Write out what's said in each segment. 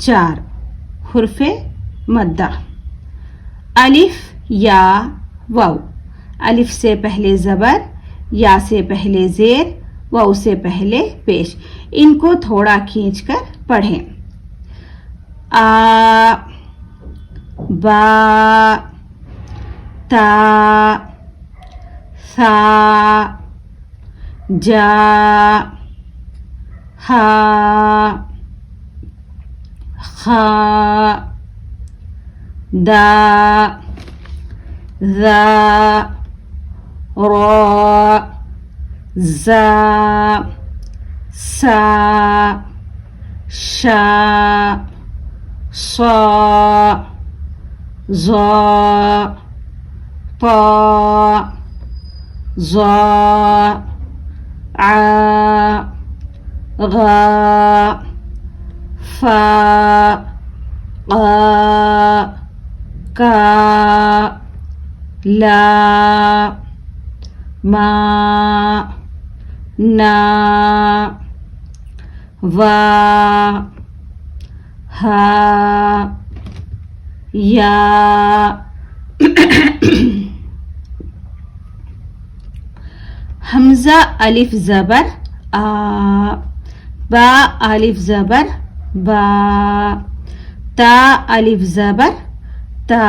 4 हुर्फ़े मद्दा। अलिफ या वाव। अलिफ से पहले ज़बर, या से पहले ज़ेर, वाव से पहले पेश। इनको थोड़ा खींचकर पढ़ें। आ, बा, ता, सा, जा, हा, खा, दा, ज़ा, रा, ज़ा, सा, शा, सा, ज़ा, ता, ज़ा, आ, गा, फा, क़ा, का, ला, मा, ना, वा, हा, या। हमज़ा अलिफ ज़बर आ, बा अलिफ ज़बर बा, ता अलिफ ज़बर ता,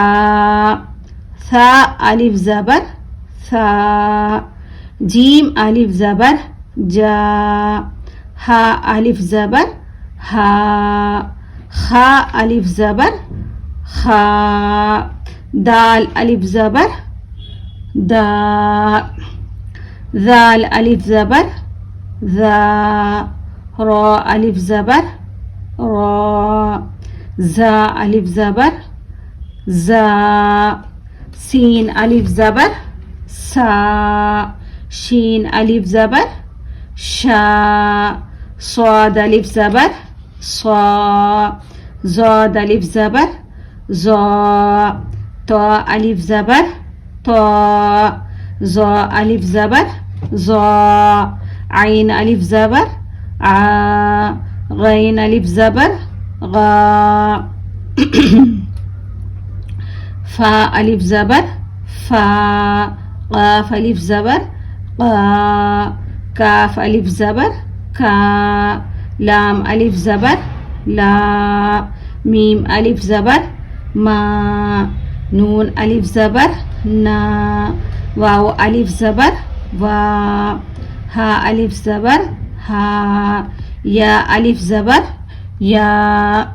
सा अलिफ ज़बर सा, जीम अलिफ ज़बर जा, हा अलिफ ज़बर हा, खा अलिफ ज़बर खा, दाल अलिफ ज़बर दा, ज़ाल अलिफ ज़बर ज़ा, रा अलिफ ज़बर रा, ज़ा अलिफ ज़बर ज़ा, सीन अलिफ ज़बर सा, शीन अलिफ ज़बर शा, स्वाद अलिफ ज़बर स्वा, ज़ाद अलिफ ज़बर ज़ा, ता अलिफ ज़बर ता, ज़ा अलिफ ज़बर ज़ा, आइन अलिफ ज़बर आ, गैन अलिफ ज़बर गा, फा अलिफ ज़बर फा, क़ाफ अलिफ ज़बर क़ा, काफ अलिफ ज़बर का, लाम अलिफ ज़बर ला, मीम अलिफ ज़बर मा, नून अलिफ ज़बर ना, वाव अलिफ ज़बर वा, हा अलिफ ज़बर हा, या अलिफ ज़बर या।